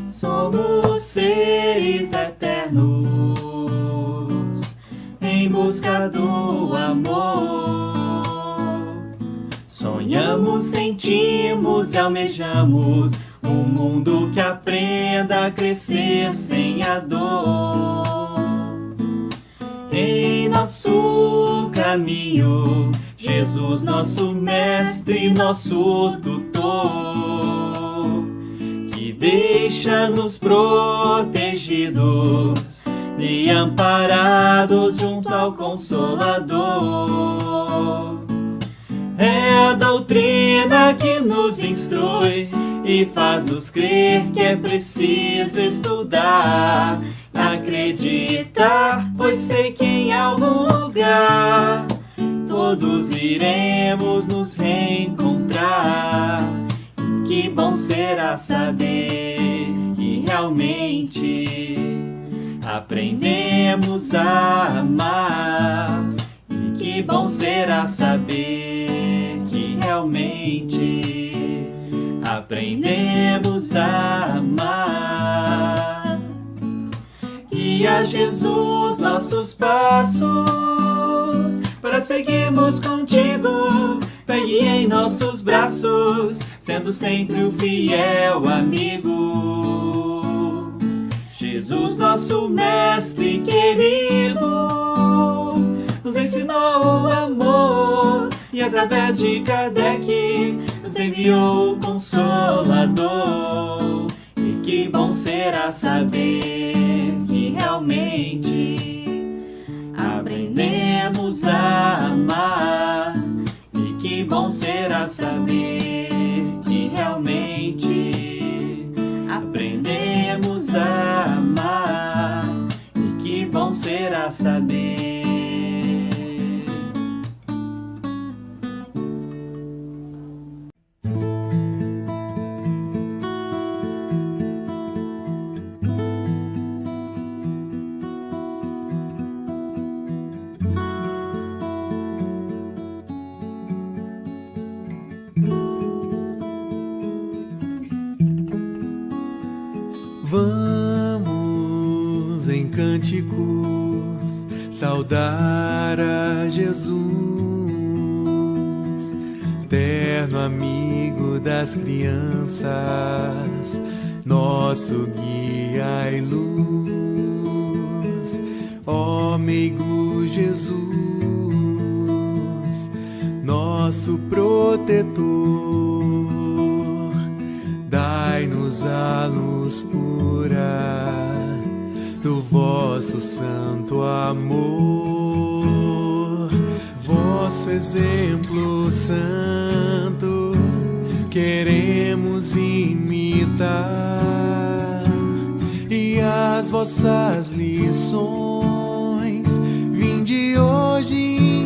Somos seres eternos em busca do amor. Sonhamos, sentimos e almejamos um mundo que aprenda a crescer sem a dor. Em nosso caminho, Jesus, nosso mestre, nosso tutor, que deixa-nos protegidos e amparados junto ao Consolador. É a doutrina que nos instrui e faz-nos crer que é preciso estudar, acreditar, pois sei que em algum lugar todos iremos nos reencontrar. E que bom será saber que realmente aprendemos a amar. E que bom será saber que realmente aprendemos a amar. E a Jesus nossos passos para seguirmos contigo. Pegue em nossos braços, sendo sempre o fiel amigo. Jesus, nosso mestre querido, nos ensinou o amor e através de Kardec nos enviou o Consolador. E que bom será saber que realmente aprendemos a amar. E que bom será saber que realmente aprendemos a amar. E que bom será saber. Vamos em cânticos saudar a Jesus, terno amigo das crianças, nosso guia e luz. Ó meigo Jesus, nosso protetor, dai-nos a luz pura do vosso santo amor. Vosso exemplo santo queremos imitar, e as vossas lições vinde hoje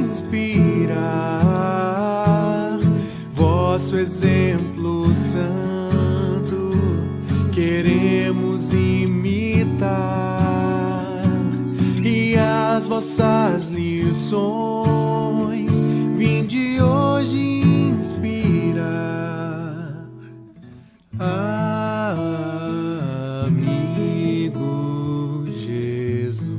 inspirar. Vosso exemplo santo queremos imitar, e as vossas lições vinde hoje inspirar. Amigo Jesus.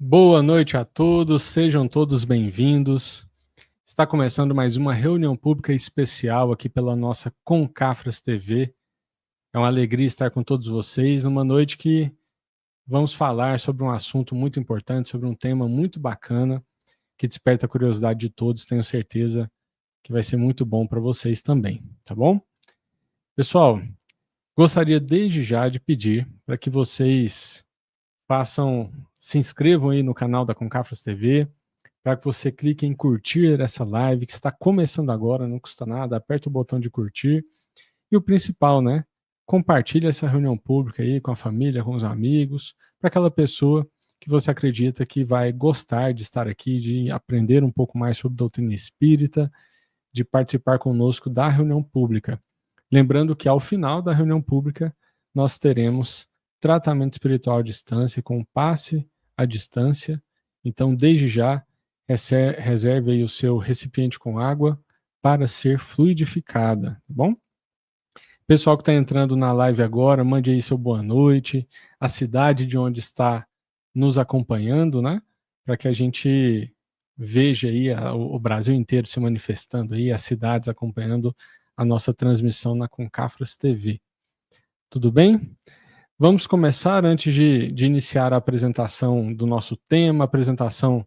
Boa noite a todos, sejam todos bem-vindos. Está começando mais uma reunião pública especial aqui pela nossa Concafras TV. É uma alegria estar com todos vocês numa noite que vamos falar sobre um assunto muito importante, sobre um tema muito bacana, que desperta a curiosidade de todos, tenho certeza que vai ser muito bom para vocês também, tá bom? Pessoal, gostaria desde já de pedir para que vocês se inscrevam aí no canal da Concafras TV, para que você clique em curtir essa live que está começando agora, não custa nada, aperta o botão de curtir. E o principal, né? Compartilhe essa reunião pública aí com a família, com os amigos, para aquela pessoa que você acredita que vai gostar de estar aqui, de aprender um pouco mais sobre doutrina espírita, de participar conosco da reunião pública. Lembrando que ao final da reunião pública, nós teremos tratamento espiritual à distância, com passe à distância. Então, desde já, reserve aí o seu recipiente com água para ser fluidificada, tá bom? Pessoal que está entrando na live agora, mande aí seu boa noite, a cidade de onde está nos acompanhando, né? Para que a gente veja aí o Brasil inteiro se manifestando aí, as cidades acompanhando a nossa transmissão na Concafras TV. Tudo bem? Vamos começar antes de iniciar a apresentação do nosso tema, a apresentação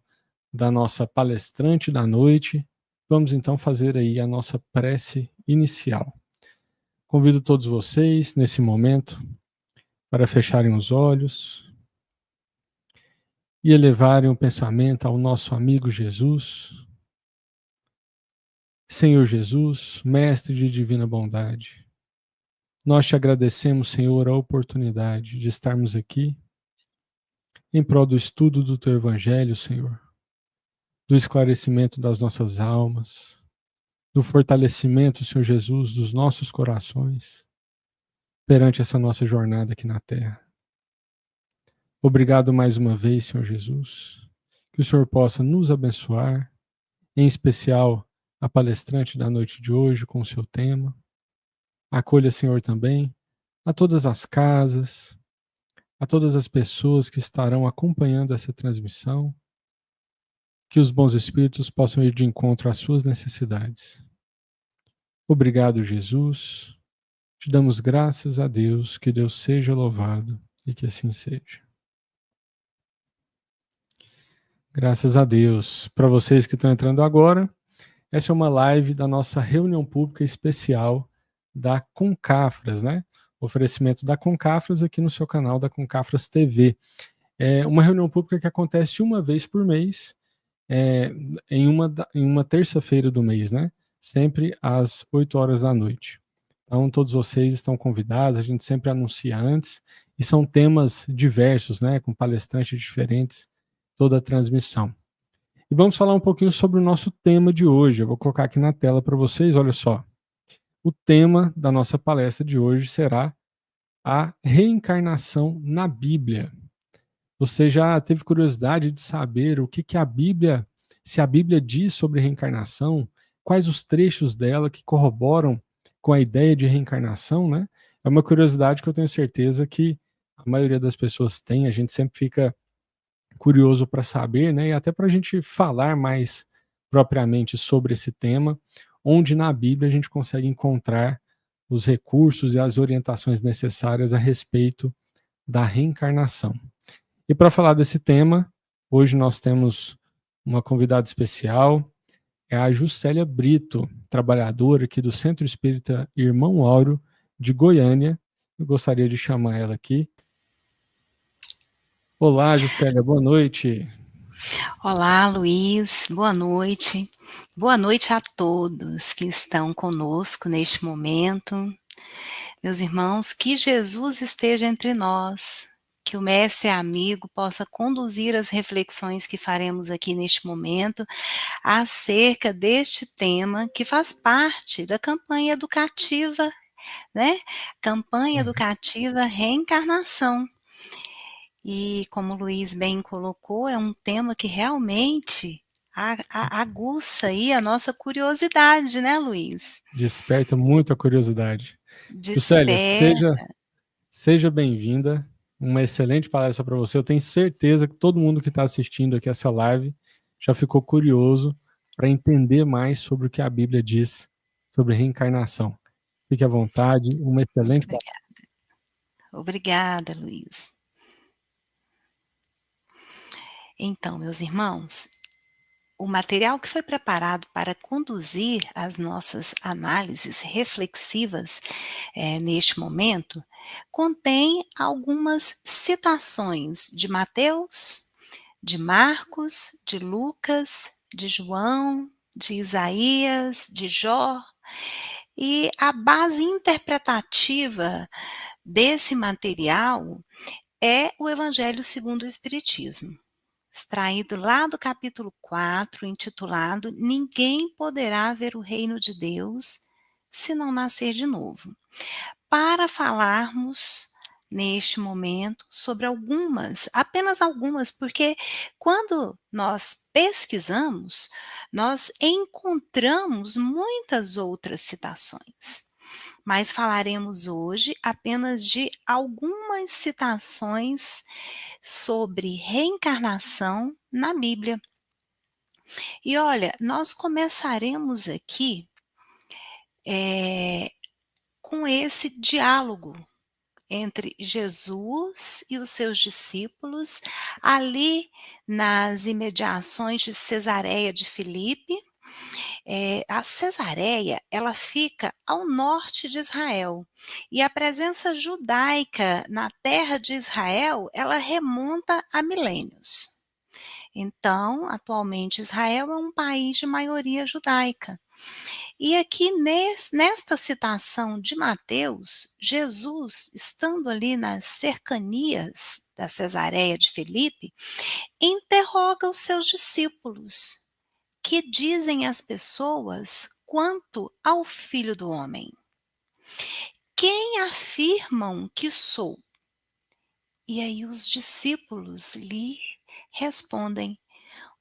da nossa palestrante da noite. Vamos então fazer aí a nossa prece inicial. Convido todos vocês, nesse momento, para fecharem os olhos e elevarem o pensamento ao nosso amigo Jesus. Senhor Jesus, Mestre de divina bondade, nós te agradecemos, Senhor, a oportunidade de estarmos aqui em prol do estudo do Teu Evangelho, Senhor, do esclarecimento das nossas almas, do fortalecimento, Senhor Jesus, dos nossos corações perante essa nossa jornada aqui na Terra. Obrigado mais uma vez, Senhor Jesus, que o Senhor possa nos abençoar, em especial a palestrante da noite de hoje com o seu tema. Acolha, Senhor, também a todas as casas, a todas as pessoas que estarão acompanhando essa transmissão, que os bons espíritos possam ir de encontro às suas necessidades. Obrigado, Jesus. Te damos graças a Deus, que Deus seja louvado e que assim seja. Graças a Deus. Para vocês que estão entrando agora, essa é uma live da nossa reunião pública especial da Concafras, né? Oferecimento da Concafras aqui no seu canal da Concafras TV. É uma reunião pública que acontece uma vez por mês, em uma terça-feira do mês, né? Sempre às 8 horas da noite. Então, todos vocês estão convidados, a gente sempre anuncia antes, e são temas diversos, né? Com palestrantes diferentes, toda a transmissão. E vamos falar um pouquinho sobre o nosso tema de hoje. Eu vou colocar aqui na tela para vocês, olha só. O tema da nossa palestra de hoje será a reencarnação na Bíblia. Você já teve curiosidade de saber o que a Bíblia, se a Bíblia diz sobre reencarnação, quais os trechos dela que corroboram com a ideia de reencarnação, né? É uma curiosidade que eu tenho certeza que a maioria das pessoas tem, a gente sempre fica curioso para saber, né? E até para a gente falar mais propriamente sobre esse tema, onde na Bíblia a gente consegue encontrar os recursos e as orientações necessárias a respeito da reencarnação. E para falar desse tema, hoje nós temos uma convidada especial, é a Juscelia Brito, trabalhadora aqui do Centro Espírita Irmão Áureo de Goiânia. Eu gostaria de chamar ela aqui. Olá, Juscelia, boa noite. Olá, Luiz, boa noite. Boa noite a todos que estão conosco neste momento. Meus irmãos, que Jesus esteja entre nós, que o Mestre amigo possa conduzir as reflexões que faremos aqui neste momento acerca deste tema que faz parte da campanha educativa, né? Campanha educativa Reencarnação. E como o Luiz bem colocou, é um tema que realmente aguça aí a nossa curiosidade, né, Luiz? Desperta muita curiosidade. Juscelia, seja bem-vinda. Uma excelente palestra para você. Eu tenho certeza que todo mundo que está assistindo aqui essa live já ficou curioso para entender mais sobre o que a Bíblia diz sobre reencarnação. Fique à vontade. Uma excelente palestra. Obrigada, Luiz. Então, meus irmãos, o material que foi preparado para conduzir as nossas análises reflexivas neste momento contém algumas citações de Mateus, de Marcos, de Lucas, de João, de Isaías, de Jó, e a base interpretativa desse material é o Evangelho segundo o Espiritismo, extraído lá do capítulo 4, intitulado Ninguém poderá ver o reino de Deus se não nascer de novo, para falarmos neste momento sobre algumas, apenas algumas, porque quando nós pesquisamos, nós encontramos muitas outras citações. Mas falaremos hoje apenas de algumas citações sobre reencarnação na Bíblia. E olha, nós começaremos aqui com esse diálogo entre Jesus e os seus discípulos, ali nas imediações de Cesareia de Filipe. A Cesareia, ela fica ao norte de Israel, e a presença judaica na terra de Israel, ela remonta a milênios. Então, atualmente, Israel é um país de maioria judaica. E aqui nesta citação de Mateus, Jesus, estando ali nas cercanias da Cesareia de Filipe, interroga os seus discípulos, que dizem às pessoas quanto ao Filho do Homem. Quem afirmam que sou? E aí os discípulos lhe respondem.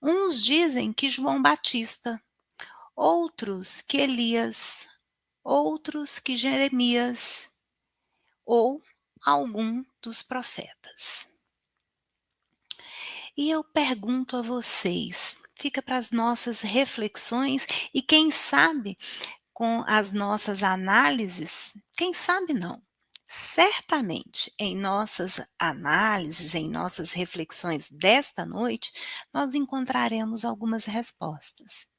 Uns dizem que João Batista, outros que Elias, outros que Jeremias ou algum dos profetas. E eu pergunto a vocês, fica para as nossas reflexões e quem sabe com as nossas análises, quem sabe não, certamente em nossas análises, em nossas reflexões desta noite, nós encontraremos algumas respostas.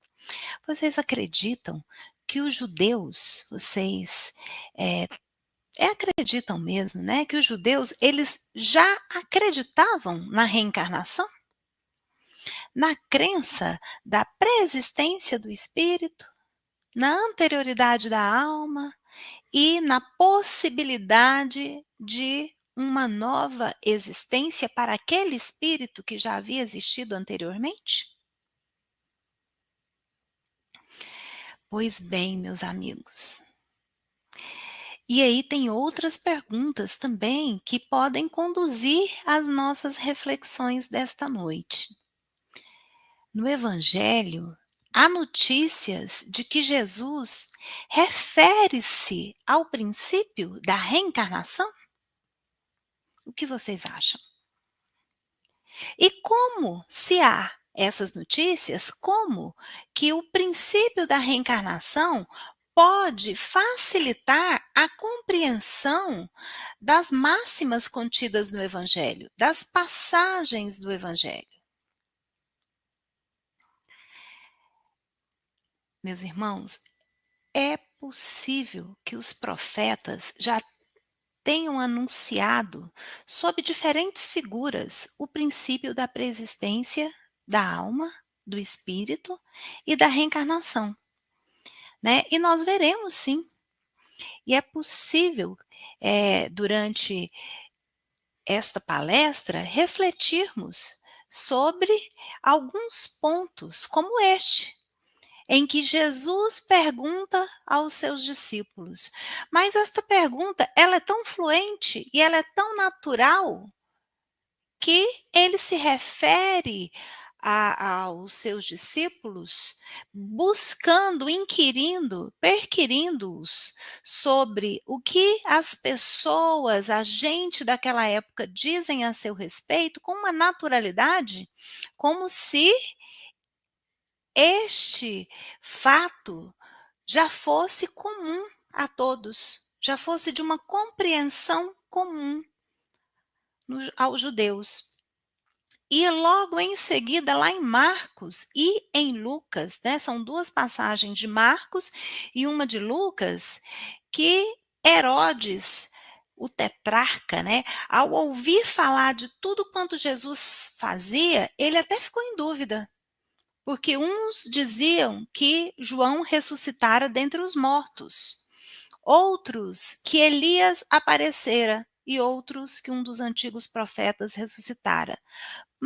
Vocês acreditam que os judeus, vocês acreditam mesmo, né, que os judeus, eles já acreditavam na reencarnação? Na crença da pré-existência do espírito, na anterioridade da alma e na possibilidade de uma nova existência para aquele espírito que já havia existido anteriormente? Pois bem, meus amigos. E aí tem outras perguntas também que podem conduzir as nossas reflexões desta noite. No Evangelho, há notícias de que Jesus refere-se ao princípio da reencarnação? O que vocês acham? E como, se há essas notícias, como que o princípio da reencarnação pode facilitar a compreensão das máximas contidas no Evangelho, das passagens do Evangelho? Meus irmãos, é possível que os profetas já tenham anunciado, sob diferentes figuras, o princípio da preexistência da alma, do espírito e da reencarnação, né? E nós veremos sim. E é possível, durante esta palestra, refletirmos sobre alguns pontos como este, em que Jesus pergunta aos seus discípulos. Mas esta pergunta, ela é tão fluente e ela é tão natural que ele se refere aos seus discípulos, buscando, inquirindo, perquirindo-os sobre o que as pessoas, a gente daquela época dizem a seu respeito com uma naturalidade, como se este fato já fosse comum a todos, já fosse de uma compreensão comum aos judeus. E logo em seguida, lá em Marcos e em Lucas, né, são 2 passagens de Marcos e uma de Lucas, que Herodes, o tetrarca, né, ao ouvir falar de tudo quanto Jesus fazia, ele até ficou em dúvida, porque uns diziam que João ressuscitara dentre os mortos, outros que Elias aparecera e outros que um dos antigos profetas ressuscitara.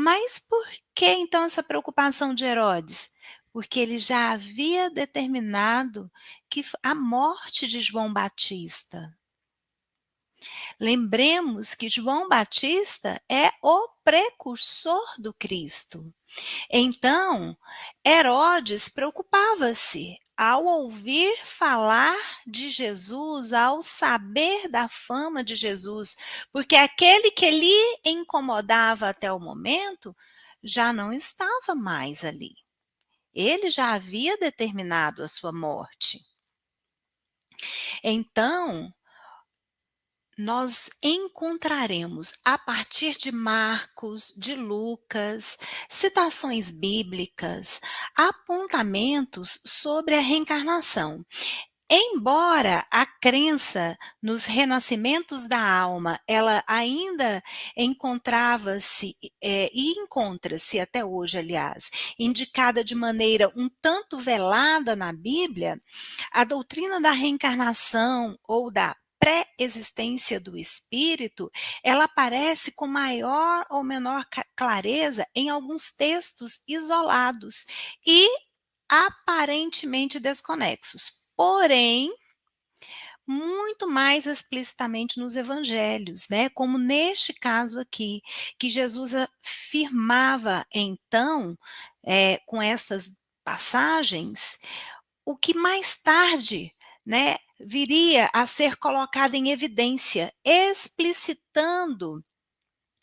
Mas por que então essa preocupação de Herodes? Porque ele já havia determinado que a morte de João Batista. Lembremos que João Batista é o precursor do Cristo. Então, Herodes preocupava-se ao ouvir falar de Jesus, ao saber da fama de Jesus, porque aquele que lhe incomodava até o momento já não estava mais ali. Ele já havia determinado a sua morte. Então, nós encontraremos a partir de Marcos, de Lucas, citações bíblicas, apontamentos sobre a reencarnação. Embora a crença nos renascimentos da alma, ela ainda encontrava-se, e encontra-se até hoje, aliás, indicada de maneira um tanto velada na Bíblia, a doutrina da reencarnação ou da pré-existência do espírito, ela aparece com maior ou menor clareza em alguns textos isolados e aparentemente desconexos. Porém, muito mais explicitamente nos evangelhos, né? Como neste caso aqui, que Jesus afirmava então, com estas passagens, o que mais tarde, né, viria a ser colocado em evidência, explicitando,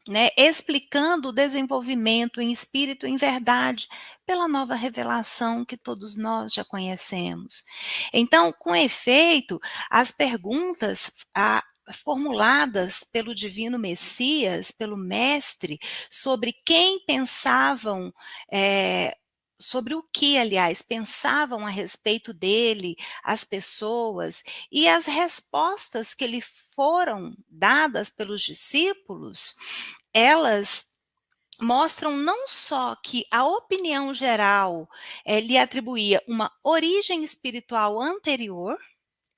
né, explicando o desenvolvimento em espírito e em verdade, pela nova revelação que todos nós já conhecemos. Então, com efeito, as perguntas formuladas pelo divino Messias, pelo Mestre, sobre quem pensavam, sobre o que, aliás, pensavam a respeito dele, as pessoas, e as respostas que lhe foram dadas pelos discípulos, elas mostram não só que a opinião geral lhe atribuía uma origem espiritual anterior,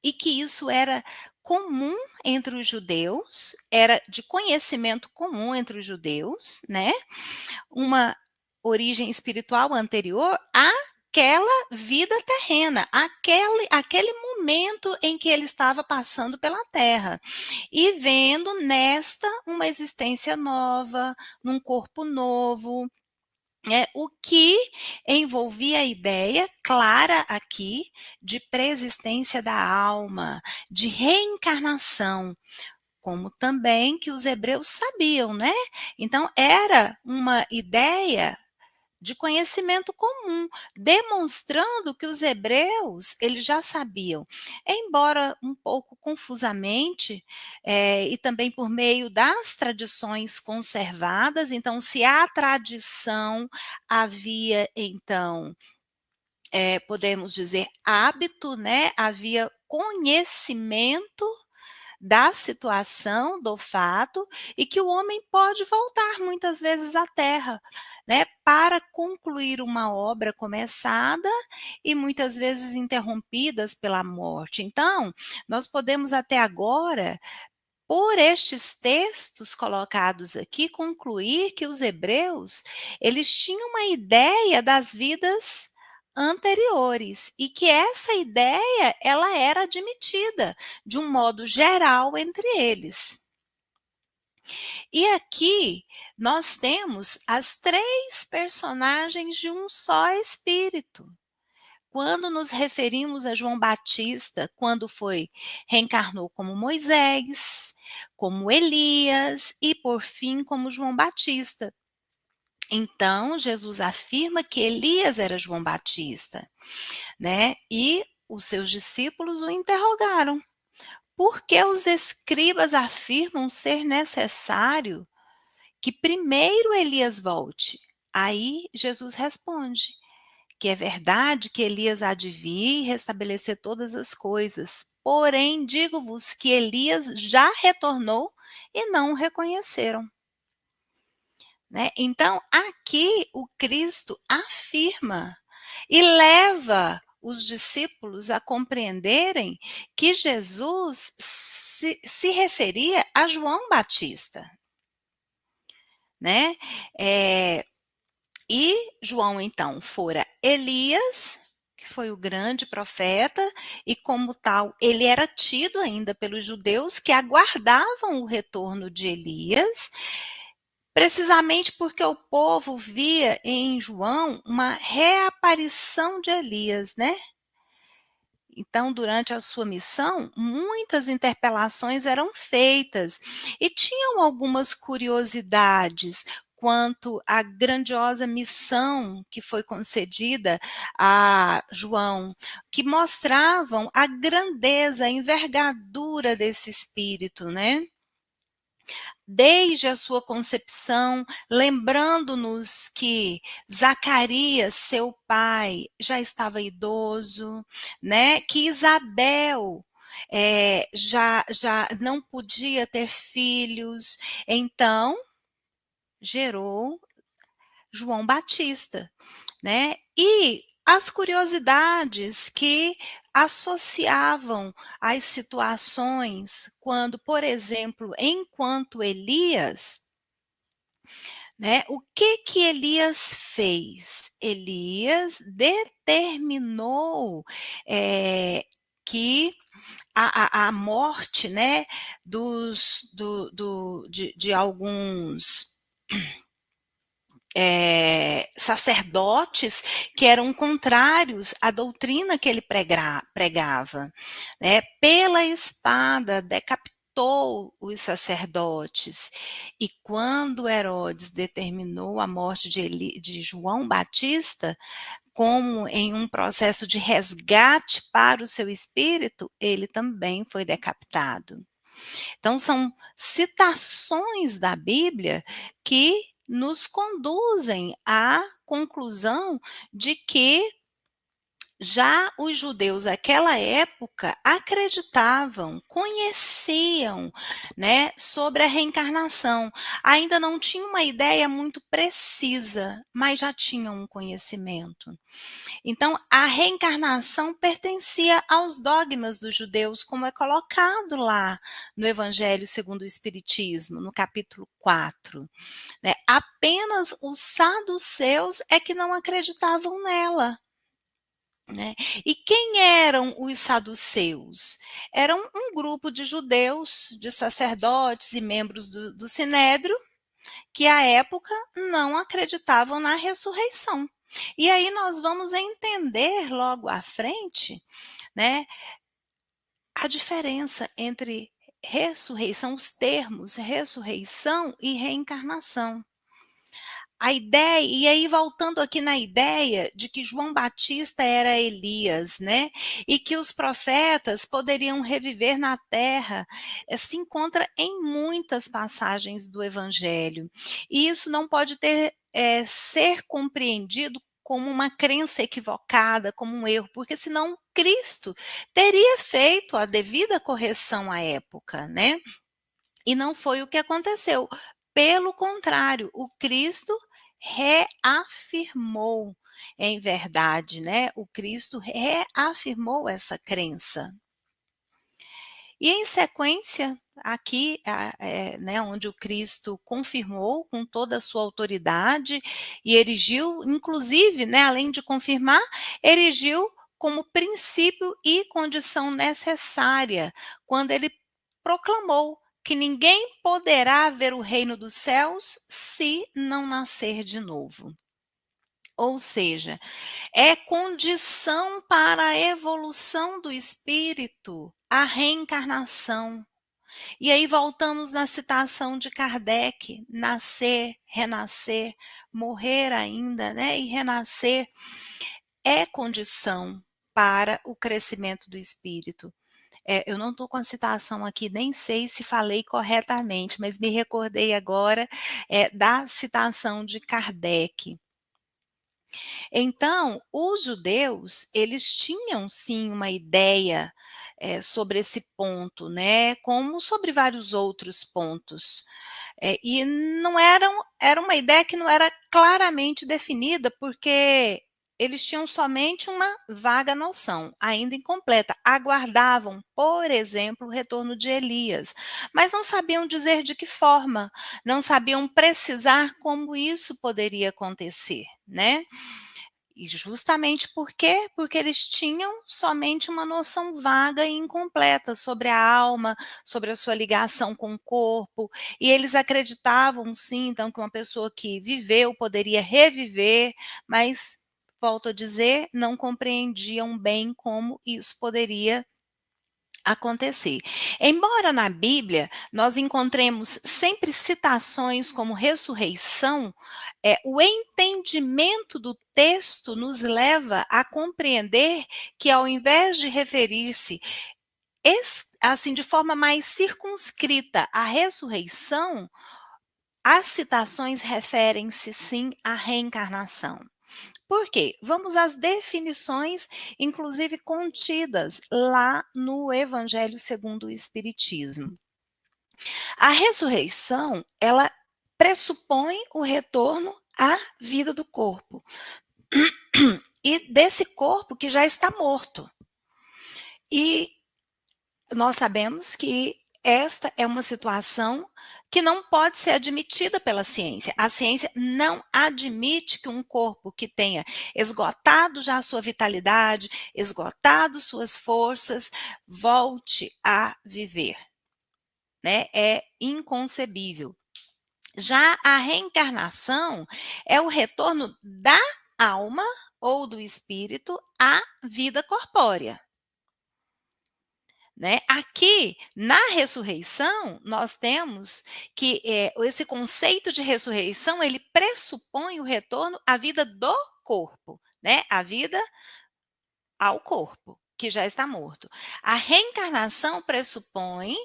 e que isso era comum entre os judeus, era de conhecimento comum entre os judeus, né? Uma origem espiritual anterior àquela vida terrena, aquele momento em que ele estava passando pela terra e vendo nesta uma existência nova, num corpo novo, o que envolvia a ideia clara aqui de preexistência da alma, de reencarnação, como também que os hebreus sabiam, né? Então era uma ideia de conhecimento comum, demonstrando que os hebreus, eles já sabiam, embora um pouco confusamente, e também por meio das tradições conservadas. Então, se há tradição, havia então, podemos dizer, hábito, né, havia conhecimento da situação, do fato, e que o homem pode voltar muitas vezes à Terra, né, para concluir uma obra começada e muitas vezes interrompidas pela morte. Então, nós podemos até agora, por estes textos colocados aqui, concluir que os hebreus, eles tinham uma ideia das vidas anteriores e que essa ideia ela era admitida de um modo geral entre eles. E aqui nós temos as 3 personagens de um só espírito. Quando nos referimos a João Batista, quando reencarnou como Moisés, como Elias e, por fim, como João Batista. Então, Jesus afirma que Elias era João Batista, né? E os seus discípulos o interrogaram. Por que os escribas afirmam ser necessário que primeiro Elias volte. Aí Jesus responde que é verdade que Elias há de vir e restabelecer todas as coisas. Porém, digo-vos que Elias já retornou e não o reconheceram. Né? Então, aqui o Cristo afirma e leva os discípulos a compreenderem que Jesus se referia a João Batista. Né? E João, então, fora Elias, que foi o grande profeta, e como tal, ele era tido ainda pelos judeus que aguardavam o retorno de Elias, precisamente porque o povo via em João uma reaparição de Elias, né? Então, durante a sua missão, muitas interpelações eram feitas e tinham algumas curiosidades quanto à grandiosa missão que foi concedida a João, que mostravam a grandeza, a envergadura desse espírito, né? Desde a sua concepção, lembrando-nos que Zacarias, seu pai, já estava idoso, né? Que Isabel já não podia ter filhos, então gerou João Batista, né? E as curiosidades que associavam as situações quando, por exemplo, enquanto Elias, né, o que Elias fez? Elias determinou que a morte, né, de alguns sacerdotes que eram contrários à doutrina que ele pregava, né? Pela espada decapitou os sacerdotes. E quando Herodes determinou a morte de João Batista, como em um processo de resgate para o seu espírito, ele também foi decapitado. Então, são citações da Bíblia que nos conduzem à conclusão de que já os judeus daquela época acreditavam, conheciam, né, sobre a reencarnação. Ainda não tinham uma ideia muito precisa, mas já tinham um conhecimento. Então, a reencarnação pertencia aos dogmas dos judeus, como é colocado lá no Evangelho segundo o Espiritismo, no capítulo 4. Né? Apenas os saduceus é que não acreditavam nela. Né? E quem eram os saduceus? Eram um grupo de judeus, de sacerdotes e membros do Sinédrio, que à época não acreditavam na ressurreição. E aí nós vamos entender logo à frente, né, a diferença entre ressurreição, os termos ressurreição e reencarnação. A ideia, e aí voltando aqui na ideia de que João Batista era Elias, né? E que os profetas poderiam reviver na terra, se encontra em muitas passagens do Evangelho. E isso não pode ser compreendido como uma crença equivocada, como um erro, porque senão Cristo teria feito a devida correção à época, né? E não foi o que aconteceu. Pelo contrário, o Cristo reafirmou, em verdade, né? O Cristo reafirmou essa crença. E em sequência, aqui, né, onde o Cristo confirmou com toda a sua autoridade e erigiu, inclusive, né, além de confirmar, erigiu como princípio e condição necessária, quando ele proclamou que ninguém poderá ver o reino dos céus se não nascer de novo. Ou seja, é condição para a evolução do espírito, a reencarnação. E aí voltamos na citação de Kardec: nascer, renascer, morrer ainda, né? E renascer é condição para o crescimento do espírito. eu não estou com a citação aqui, nem sei se falei corretamente, mas me recordei agora, da citação de Kardec. Então, os judeus, eles tinham sim uma ideia, sobre esse ponto, né, como sobre vários outros pontos. E não era uma ideia que não era claramente definida, porque eles tinham somente uma vaga noção, ainda incompleta. Aguardavam, por exemplo, o retorno de Elias, mas não sabiam dizer de que forma, não sabiam precisar como isso poderia acontecer, né. E justamente por quê? Porque eles tinham somente uma noção vaga e incompleta sobre a alma, sobre a sua ligação com o corpo, e eles acreditavam sim, então, que uma pessoa que viveu poderia reviver, mas, volto a dizer, não compreendiam bem como isso poderia acontecer. Embora na Bíblia nós encontremos sempre citações como ressurreição, o entendimento do texto nos leva a compreender que, ao invés de referir-se assim, de forma mais circunscrita à ressurreição, as citações referem-se sim à reencarnação. Por quê? Vamos às definições, inclusive contidas lá no Evangelho segundo o Espiritismo. A ressurreição, ela pressupõe o retorno à vida do corpo e desse corpo que já está morto. E nós sabemos que esta é uma situação que não pode ser admitida pela ciência. A ciência não admite que um corpo que tenha esgotado já a sua vitalidade, esgotado suas forças, volte a viver, né? É inconcebível. Já a reencarnação é o retorno da alma ou do espírito à vida corpórea. Né? Aqui, na ressurreição, nós temos que esse conceito de ressurreição, ele pressupõe o retorno à vida do corpo, né? A vida ao corpo, que já está morto. A reencarnação pressupõe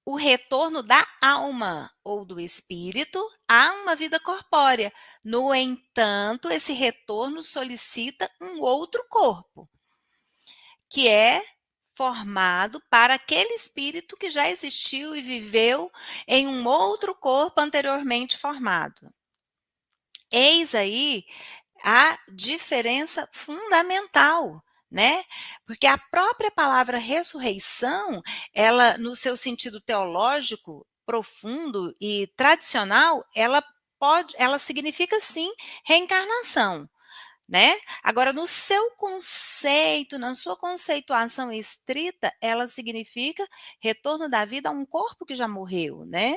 o retorno da alma ou do espírito a uma vida corpórea. No entanto, esse retorno solicita um outro corpo, que é formado para aquele espírito que já existiu e viveu em um outro corpo anteriormente formado. Eis aí a diferença fundamental, né? Porque a própria palavra ressurreição, ela, no seu sentido teológico profundo e tradicional, ela significa sim reencarnação. Né? Agora, no seu conceito, na sua conceituação estrita, ela significa retorno da vida a um corpo que já morreu, né?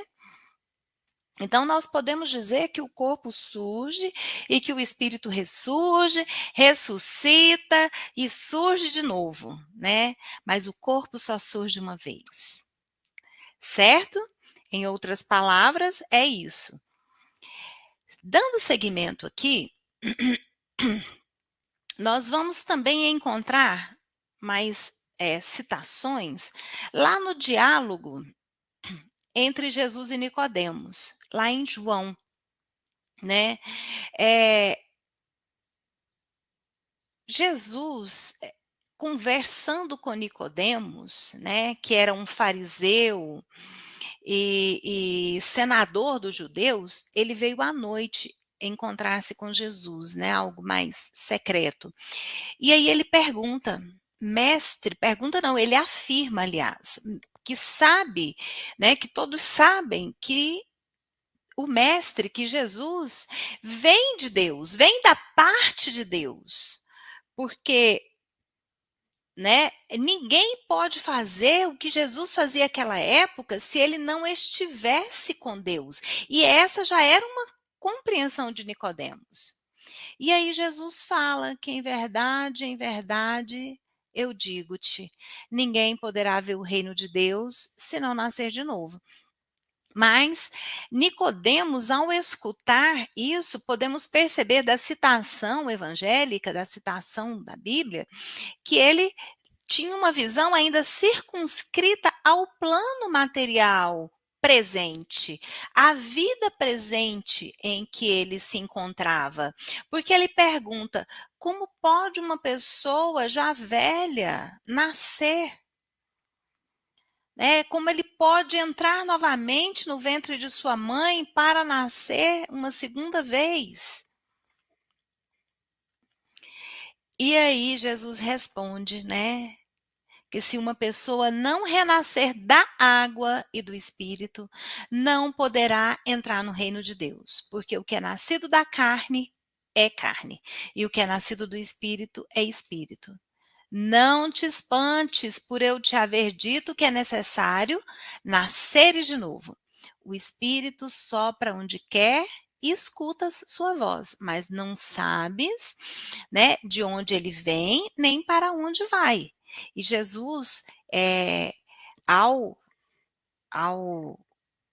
Então, nós podemos dizer que o corpo surge e que o espírito ressurge, ressuscita e surge de novo, né? Mas o corpo só surge uma vez, certo? Em outras palavras, é isso. Dando seguimento aqui, nós vamos também encontrar mais citações lá no diálogo entre Jesus e Nicodemos, lá em João, né? Jesus conversando com Nicodemos, né, que era um fariseu e senador dos judeus, ele veio à noite encontrar-se com Jesus, né, algo mais secreto. E aí ele pergunta, mestre, pergunta não, ele afirma, aliás, que sabe, né, que todos sabem que o mestre, que Jesus, vem de Deus, vem da parte de Deus, porque, né, ninguém pode fazer o que Jesus fazia naquela época se ele não estivesse com Deus. E essa já era uma compreensão de Nicodemos. E aí Jesus fala que em verdade, eu digo-te, ninguém poderá ver o reino de Deus se não nascer de novo. Mas Nicodemos, ao escutar isso, podemos perceber da citação evangélica, da citação da Bíblia, que ele tinha uma visão ainda circunscrita ao plano material presente, à vida presente em que ele se encontrava. Porque ele pergunta: como pode uma pessoa já velha nascer? Como ele pode entrar novamente no ventre de sua mãe para nascer uma segunda vez? E aí Jesus responde, né, que se uma pessoa não renascer da água e do Espírito, não poderá entrar no reino de Deus, porque o que é nascido da carne é carne, e o que é nascido do Espírito é Espírito. Não te espantes por eu te haver dito que é necessário nasceres de novo. O Espírito sopra onde quer e escutas sua voz, mas não sabes, né, de onde ele vem, nem para onde vai. E Jesus, ao, ao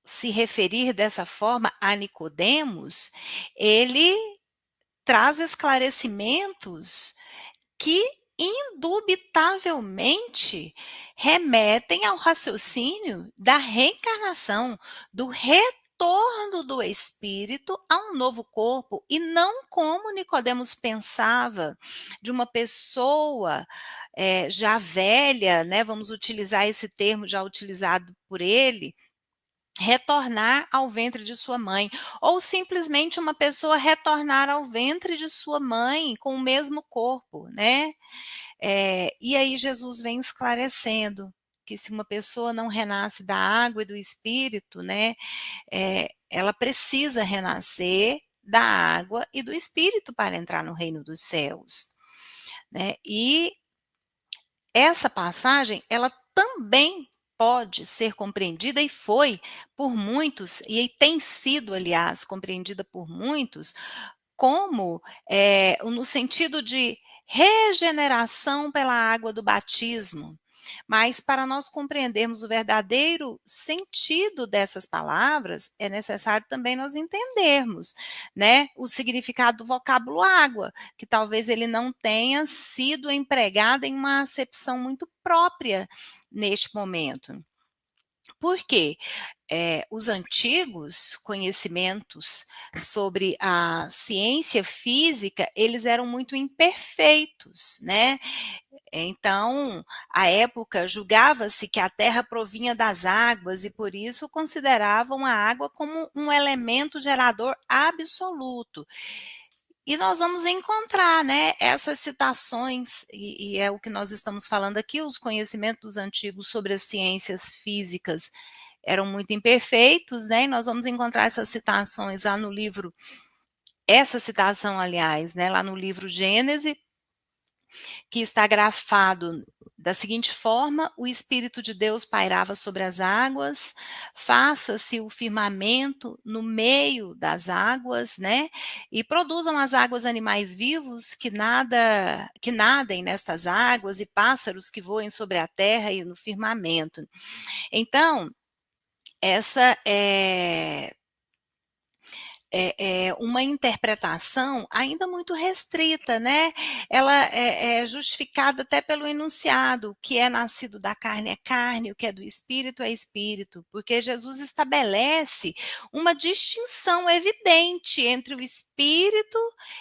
se referir dessa forma a Nicodemos, ele traz esclarecimentos que indubitavelmente remetem ao raciocínio da reencarnação, do retorno do espírito a um novo corpo, e não como Nicodemos pensava, de uma pessoa já velha, né, vamos utilizar esse termo já utilizado por ele, retornar ao ventre de sua mãe, ou simplesmente uma pessoa retornar ao ventre de sua mãe com o mesmo corpo, né? E aí Jesus vem esclarecendo que se uma pessoa não renasce da água e do Espírito, né, ela precisa renascer da água e do Espírito para entrar no reino dos céus, né? E essa passagem, ela também pode ser compreendida e foi por muitos, e tem sido, aliás, compreendida por muitos, como no sentido de regeneração pela água do batismo. Mas para nós compreendermos o verdadeiro sentido dessas palavras, é necessário também nós entendermos, né, o significado do vocábulo água, que talvez ele não tenha sido empregado em uma acepção muito própria neste momento. Por quê? Os antigos conhecimentos sobre a ciência física, eles eram muito imperfeitos, né? Então, à época, julgava-se que a terra provinha das águas e, por isso, consideravam a água como um elemento gerador absoluto. E nós vamos encontrar, né, essas citações, e é o que nós estamos falando aqui, os conhecimentos antigos sobre as ciências físicas eram muito imperfeitos, né, e nós vamos encontrar essas citações lá no livro, essa citação, aliás, né, lá no livro Gênesis, que está grafado da seguinte forma: o Espírito de Deus pairava sobre as águas, faça-se o firmamento no meio das águas, né? E produzam as águas animais vivos que nadem nestas águas, e pássaros que voem sobre a terra e no firmamento. Então, essa é uma interpretação ainda muito restrita, né? Ela é justificada até pelo enunciado: o que é nascido da carne é carne, o que é do espírito é espírito, porque Jesus estabelece uma distinção evidente entre o espírito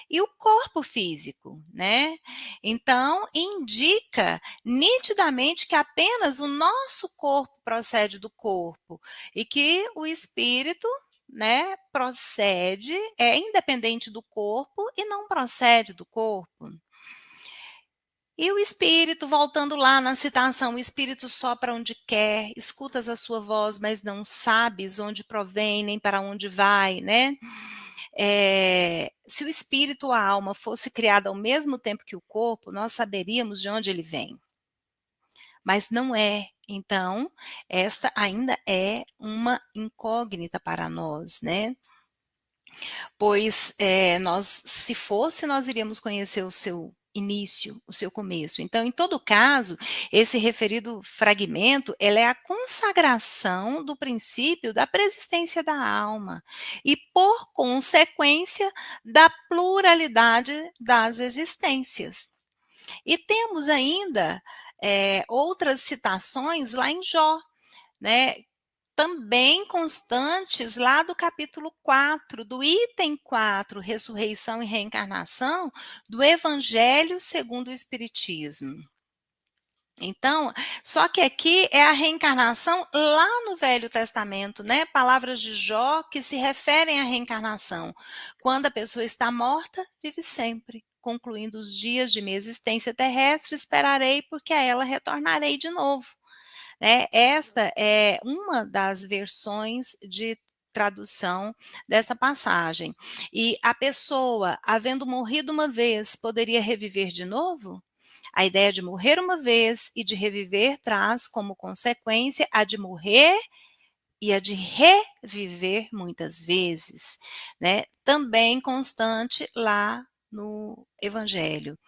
e o corpo físico, né? Então, indica nitidamente que apenas o nosso corpo procede do corpo e que o espírito, né, procede, é independente do corpo e não procede do corpo. E o espírito, voltando lá na citação: o espírito sopra onde quer, escutas a sua voz, mas não sabes onde provém nem para onde vai, né? Se o espírito ou a alma fosse criada ao mesmo tempo que o corpo, nós saberíamos de onde ele vem. Mas não é. Então, esta ainda é uma incógnita para nós, né? Pois se fosse, nós iríamos conhecer o seu início, o seu começo. Então, em todo caso, esse referido fragmento, ela é a consagração do princípio da preexistência da alma e, por consequência, da pluralidade das existências. E temos ainda outras citações lá em Jó, né? Também constantes lá do capítulo 4, do item 4, ressurreição e reencarnação, do Evangelho segundo o Espiritismo. Então, só que aqui é a reencarnação lá no Velho Testamento, né? Palavras de Jó que se referem à reencarnação. Quando a pessoa está morta, vive sempre. Concluindo os dias de minha existência terrestre, esperarei, porque a ela retornarei de novo. Né? Esta é uma das versões de tradução dessa passagem. E a pessoa, havendo morrido uma vez, poderia reviver de novo? A ideia de morrer uma vez e de reviver traz como consequência a de morrer e a de reviver muitas vezes, né? Também constante lá no Evangelho.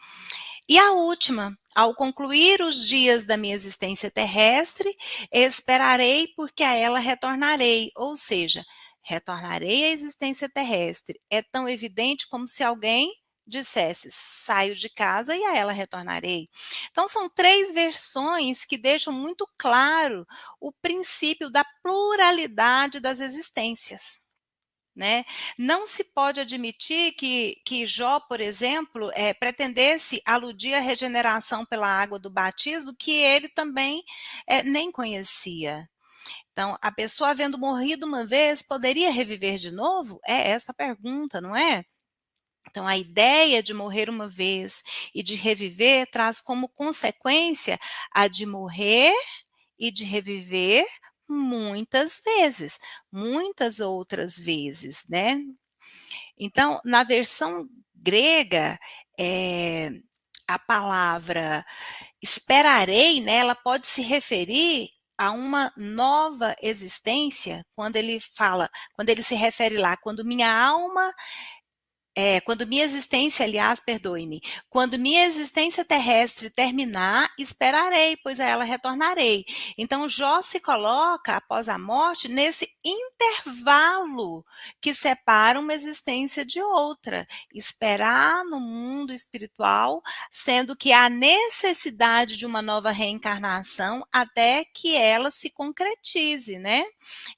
E a última, ao concluir os dias da minha existência terrestre, esperarei porque a ela retornarei, ou seja, retornarei à existência terrestre. É tão evidente como se alguém dissesse, saio de casa e a ela retornarei. Então, são 3 versões que deixam muito claro o princípio da pluralidade das existências. Né? Não se pode admitir que Jó, por exemplo, pretendesse aludir à regeneração pela água do batismo, que ele também nem conhecia. Então, a pessoa, havendo morrido uma vez, poderia reviver de novo? É essa a pergunta, não é? Então, a ideia de morrer uma vez e de reviver traz como consequência a de morrer e de reviver muitas vezes, muitas outras vezes, né? Então, na versão grega, a palavra esperarei, né, ela pode se referir a uma nova existência, quando ele se refere lá, quando minha existência, aliás, perdoe-me, quando minha existência terrestre terminar, esperarei, pois a ela retornarei. Então, Jó se coloca, após a morte, nesse intervalo que separa uma existência de outra. Esperar no mundo espiritual, sendo que há necessidade de uma nova reencarnação até que ela se concretize, né?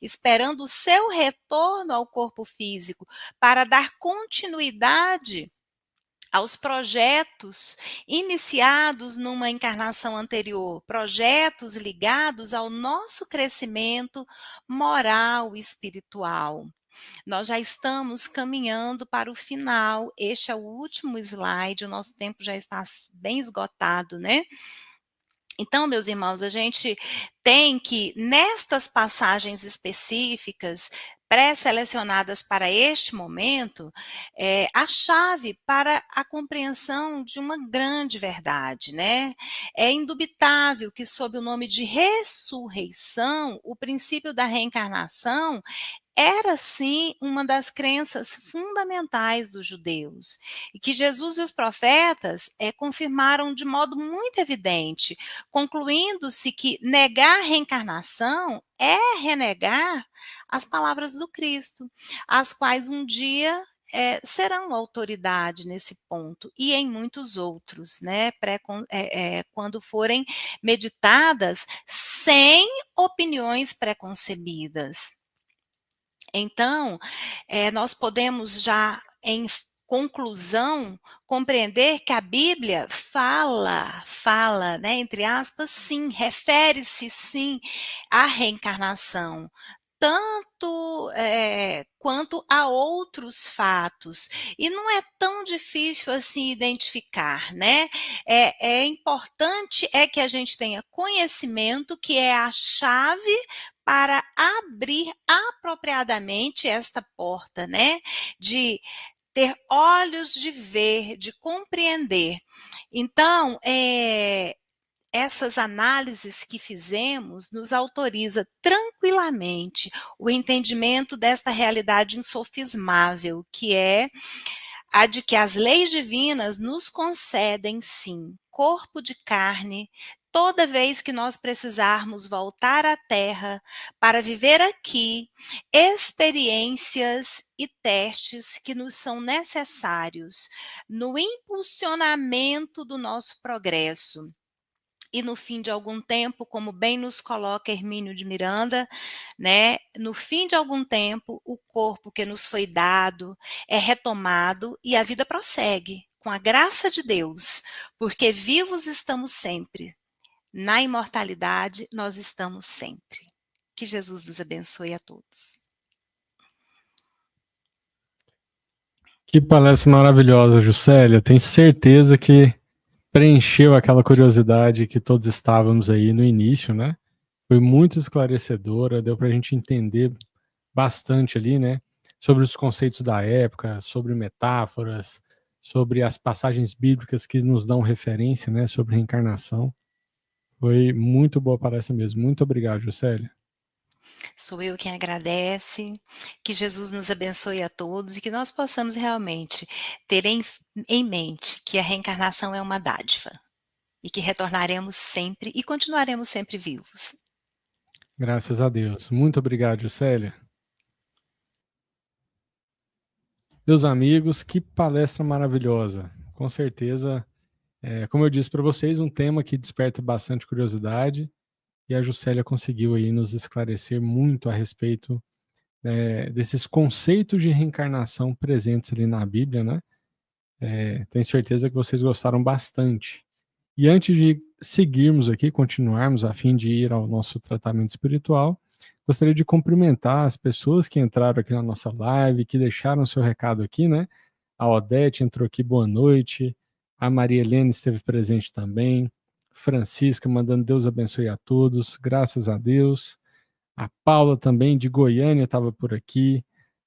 Esperando o seu retorno ao corpo físico, para dar continuidade aos projetos iniciados numa encarnação anterior, projetos ligados ao nosso crescimento moral e espiritual. Nós já estamos caminhando para o final, este é o último slide, o nosso tempo já está bem esgotado, né? Então, meus irmãos, a gente tem que, nestas passagens específicas, pré-selecionadas para este momento, a chave para a compreensão de uma grande verdade, né? É indubitável que, sob o nome de ressurreição, o princípio da reencarnação era sim uma das crenças fundamentais dos judeus, e que Jesus e os profetas confirmaram de modo muito evidente, concluindo-se que negar a reencarnação é renegar as palavras do Cristo, as quais um dia serão autoridade nesse ponto e em muitos outros, né? Quando forem meditadas sem opiniões preconcebidas. Então, nós podemos já, em conclusão, compreender que a Bíblia fala, né, entre aspas, sim, refere-se sim à reencarnação, tanto quanto a outros fatos. E não é tão difícil assim identificar, né? É importante que a gente tenha conhecimento, que é a chave para abrir apropriadamente esta porta, né? De ter olhos de ver, de compreender. Então, essas análises que fizemos nos autoriza tranquilamente o entendimento desta realidade insofismável, que é a de que as leis divinas nos concedem, sim, corpo de carne, toda vez que nós precisarmos voltar à Terra para viver aqui experiências e testes que nos são necessários no impulsionamento do nosso progresso. E no fim de algum tempo, como bem nos coloca Hermínio de Miranda, né, no fim de algum tempo, o corpo que nos foi dado é retomado e a vida prossegue, com a graça de Deus, porque vivos estamos sempre. Na imortalidade, nós estamos sempre. Que Jesus nos abençoe a todos. Que palestra maravilhosa, Juscelia. Tenho certeza que preencheu aquela curiosidade que todos estávamos aí no início, né? Foi muito esclarecedora, deu para a gente entender bastante ali, né? Sobre os conceitos da época, sobre metáforas, sobre as passagens bíblicas que nos dão referência, né? Sobre reencarnação. Foi muito boa palestra mesmo. Muito obrigado, Juscelia. Sou eu quem agradece, que Jesus nos abençoe a todos e que nós possamos realmente ter em mente que a reencarnação é uma dádiva e que retornaremos sempre e continuaremos sempre vivos. Graças a Deus. Muito obrigado, Juscelia. Meus amigos, que palestra maravilhosa. Com certeza, como eu disse para vocês, um tema que desperta bastante curiosidade e a Juscelia conseguiu aí nos esclarecer muito a respeito desses conceitos de reencarnação presentes ali na Bíblia, né? Tenho certeza que vocês gostaram bastante. E antes de seguirmos aqui, continuarmos a fim de ir ao nosso tratamento espiritual, gostaria de cumprimentar as pessoas que entraram aqui na nossa live, que deixaram seu recado aqui, né? A Odete entrou aqui, boa noite. A Maria Helena esteve presente também. Francisca mandando Deus abençoe a todos, graças a Deus. A Paula também, de Goiânia, estava por aqui.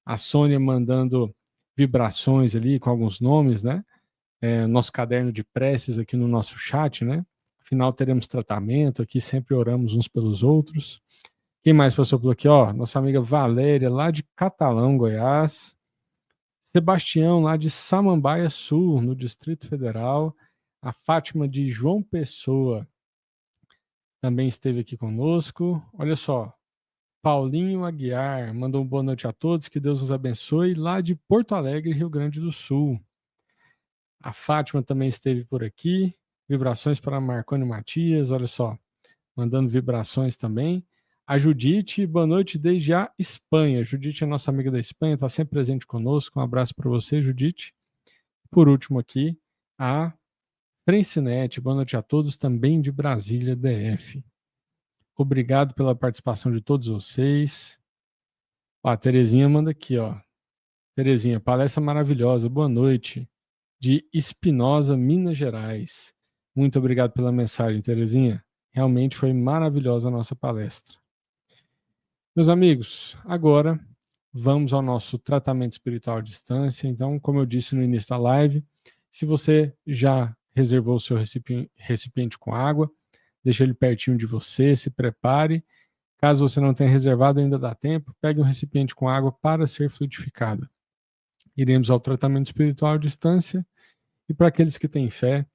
A Sônia mandando vibrações ali com alguns nomes, né? Nosso caderno de preces aqui no nosso chat, né? Afinal, teremos tratamento aqui, sempre oramos uns pelos outros. Quem mais passou por aqui? Ó, nossa amiga Valéria, lá de Catalão, Goiás. Sebastião, lá de Samambaia Sul, no Distrito Federal. A Fátima de João Pessoa também esteve aqui conosco. Olha só, Paulinho Aguiar mandou uma boa noite a todos, que Deus nos abençoe, lá de Porto Alegre, Rio Grande do Sul. A Fátima também esteve por aqui. Vibrações para Marconi Matias, olha só, mandando vibrações também. A Judite, boa noite desde a Espanha. Judite é nossa amiga da Espanha, está sempre presente conosco. Um abraço para você, Judite. Por último aqui, a Francinete, boa noite a todos, também de Brasília, DF. Obrigado pela participação de todos vocês. Ó, a Terezinha manda aqui, ó. Terezinha, palestra maravilhosa, boa noite. De Espinosa, Minas Gerais. Muito obrigado pela mensagem, Terezinha. Realmente foi maravilhosa a nossa palestra. Meus amigos, agora vamos ao nosso tratamento espiritual à distância. Então, como eu disse no início da live, se você já reservou o seu recipiente com água, deixa ele pertinho de você, se prepare. Caso você não tenha reservado, ainda dá tempo, pegue um recipiente com água para ser fluidificada. Iremos ao tratamento espiritual à distância. E para aqueles que têm fé,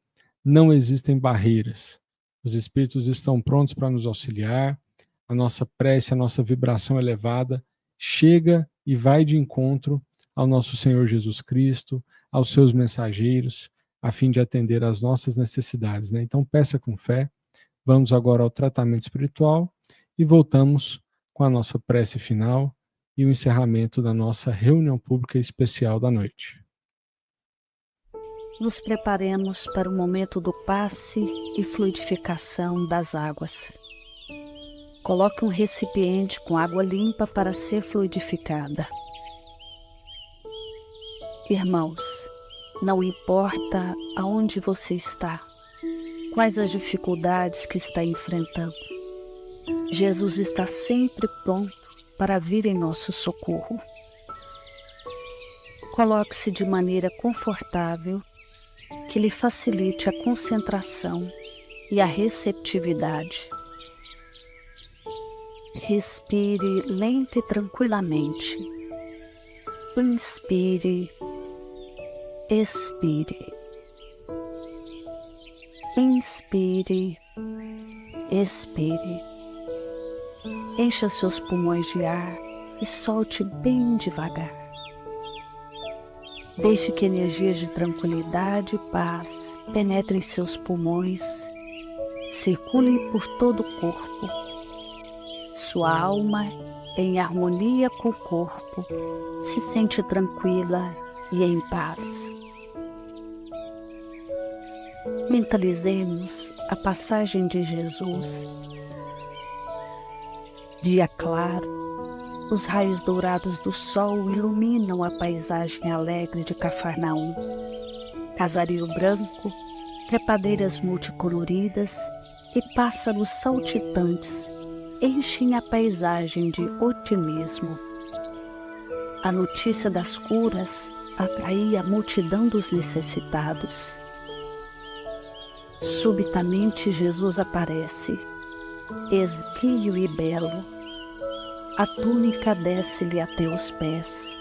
não existem barreiras. Os espíritos estão prontos para nos auxiliar. A nossa prece, a nossa vibração elevada chega e vai de encontro ao nosso Senhor Jesus Cristo, aos seus mensageiros, a fim de atender às nossas necessidades, né? Então peça com fé. Vamos agora ao tratamento espiritual e voltamos com a nossa prece final e o encerramento da nossa reunião pública especial da noite. Nos preparemos para o momento do passe e fluidificação das águas. Coloque um recipiente com água limpa para ser fluidificada. Irmãos, não importa aonde você está, quais as dificuldades que está enfrentando, Jesus está sempre pronto para vir em nosso socorro. Coloque-se de maneira confortável, que lhe facilite a concentração e a receptividade. Respire lenta e tranquilamente. Inspire, expire. Inspire, expire. Encha seus pulmões de ar e solte bem devagar. Deixe que energias de tranquilidade e paz penetrem seus pulmões circulem por todo o corpo. Sua alma, em harmonia com o corpo, se sente tranquila e em paz. Mentalizemos a passagem de Jesus. Dia claro, os raios dourados do sol iluminam a paisagem alegre de Cafarnaum. Casario branco, trepadeiras multicoloridas e pássaros saltitantes enchem a paisagem de otimismo. A notícia das curas atraía a multidão dos necessitados. Subitamente Jesus aparece, esguio e belo. A túnica desce-lhe até os pés.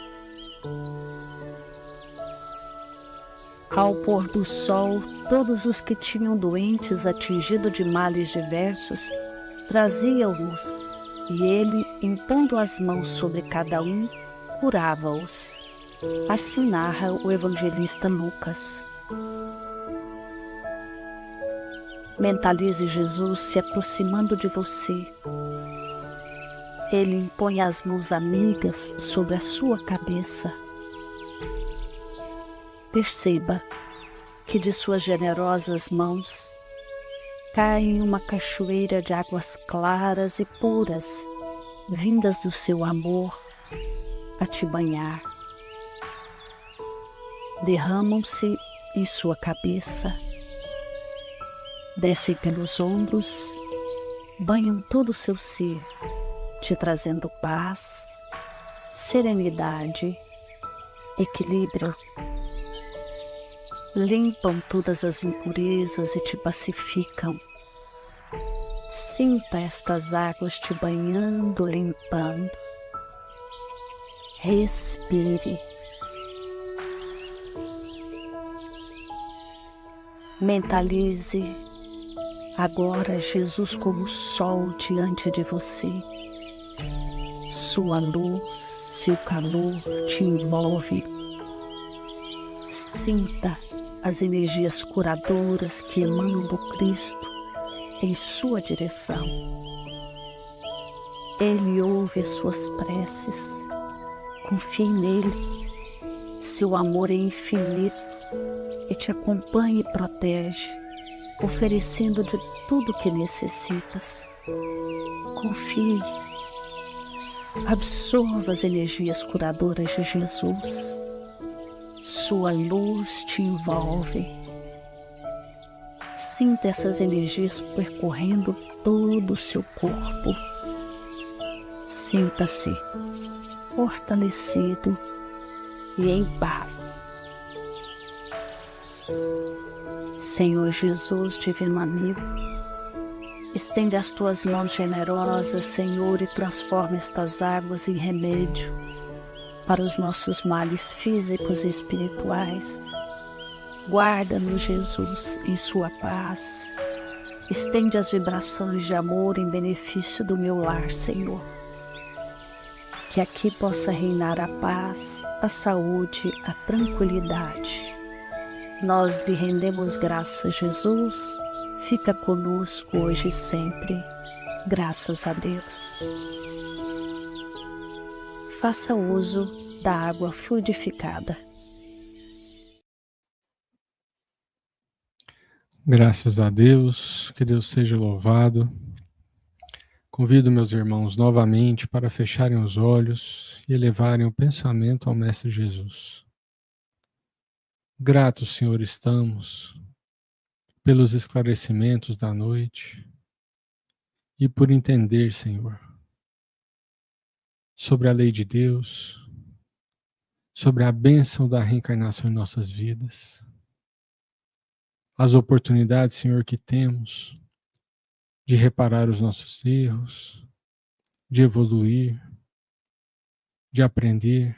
Ao pôr do sol, todos os que tinham doentes atingidos de males diversos traziam-nos, e ele, impondo as mãos sobre cada um, curava-os. Assim narra o evangelista Lucas. Mentalize Jesus se aproximando de você. Ele impõe as mãos amigas sobre a sua cabeça. Perceba que de suas generosas mãos cai uma cachoeira de águas claras e puras, vindas do seu amor a te banhar. Derramam-se em sua cabeça, descem pelos ombros, banham todo o seu ser, te trazendo paz, serenidade, equilíbrio. Limpam todas as impurezas e te pacificam. Sinta estas águas te banhando, limpando. Respire. Mentalize agora Jesus como sol diante de você. Sua luz, seu calor te envolve. Sinta as energias curadoras que emanam do Cristo em sua direção. Ele ouve as suas preces. Confie nele. Seu amor é infinito e te acompanha e protege, oferecendo de tudo que necessitas. Confie. Absorva as energias curadoras de Jesus. Sua luz te envolve. Sinta essas energias percorrendo todo o seu corpo. Sinta-se fortalecido e em paz. Senhor Jesus, divino amigo, estende as tuas mãos generosas, Senhor, e transforma estas águas em remédio para os nossos males físicos e espirituais. Guarda-nos, Jesus, em sua paz. Estende as vibrações de amor em benefício do meu lar, Senhor. Que aqui possa reinar a paz, a saúde, a tranquilidade. Nós lhe rendemos graças, Jesus. Fica conosco hoje e sempre. Graças a Deus. Faça uso da água fluidificada. Graças a Deus, que Deus seja louvado. Convido meus irmãos novamente para fecharem os olhos e elevarem o pensamento ao Mestre Jesus. Gratos, Senhor, estamos pelos esclarecimentos da noite e por entender, Senhor, sobre a lei de Deus, sobre a bênção da reencarnação em nossas vidas, as oportunidades, Senhor, que temos de reparar os nossos erros, de evoluir, de aprender,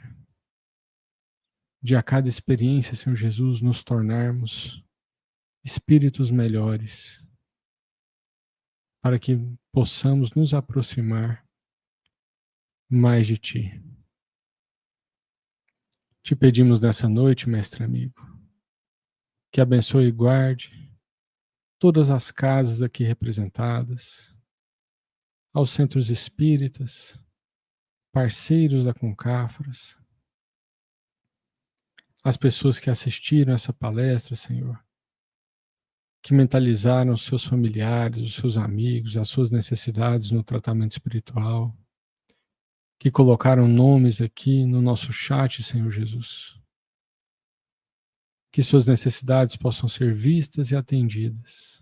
de a cada experiência, Senhor Jesus, nos tornarmos espíritos melhores, para que possamos nos aproximar mais de Ti. Te pedimos nessa noite, Mestre amigo, que abençoe e guarde todas as casas aqui representadas, aos centros espíritas, parceiros da Concafras, as pessoas que assistiram essa palestra, Senhor, que mentalizaram os seus familiares, os seus amigos, as suas necessidades no tratamento espiritual, que colocaram nomes aqui no nosso chat, Senhor Jesus. Que suas necessidades possam ser vistas e atendidas,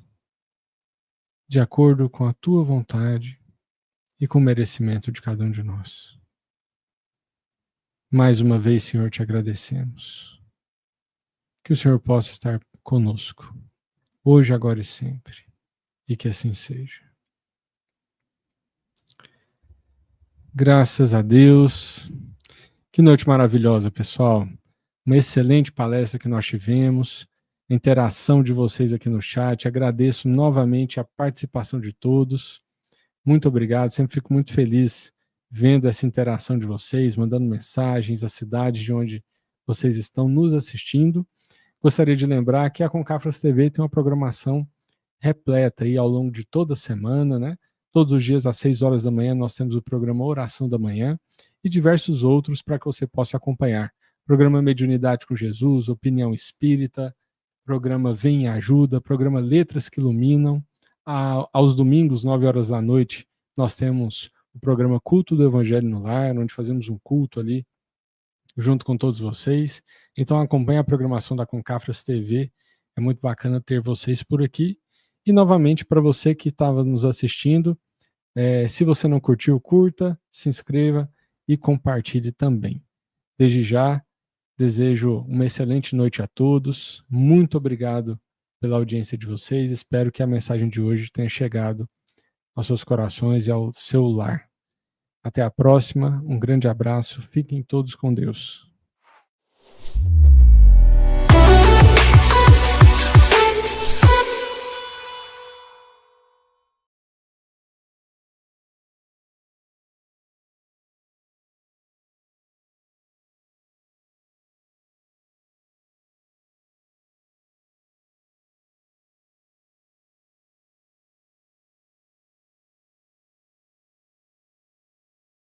de acordo com a tua vontade e com o merecimento de cada um de nós. Mais uma vez, Senhor, te agradecemos. Que o Senhor possa estar conosco, hoje, agora e sempre, e que assim seja. Graças a Deus. Que noite maravilhosa, pessoal. Uma excelente palestra que nós tivemos, a interação de vocês aqui no chat. Agradeço novamente a participação de todos. Muito obrigado, sempre fico muito feliz vendo essa interação de vocês, mandando mensagens, a cidade de onde vocês estão nos assistindo. Gostaria de lembrar que a Concafras TV tem uma programação repleta aí ao longo de toda a semana, né? Todos os dias às 6 horas da manhã nós temos o programa Oração da Manhã e diversos outros para que você possa acompanhar. Programa Mediunidade com Jesus, Opinião Espírita, programa Vem e Ajuda, programa Letras que Iluminam. Aos domingos, 9 horas da noite, nós temos o programa Culto do Evangelho no Lar, onde fazemos um culto ali junto com todos vocês. Então acompanhe a programação da Concafras TV, é muito bacana ter vocês por aqui. E novamente, para você que estava nos assistindo, se você não curtiu, curta, se inscreva e compartilhe também. Desde já, desejo uma excelente noite a todos. Muito obrigado pela audiência de vocês. Espero que a mensagem de hoje tenha chegado aos seus corações e ao seu lar. Até a próxima. Um grande abraço. Fiquem todos com Deus.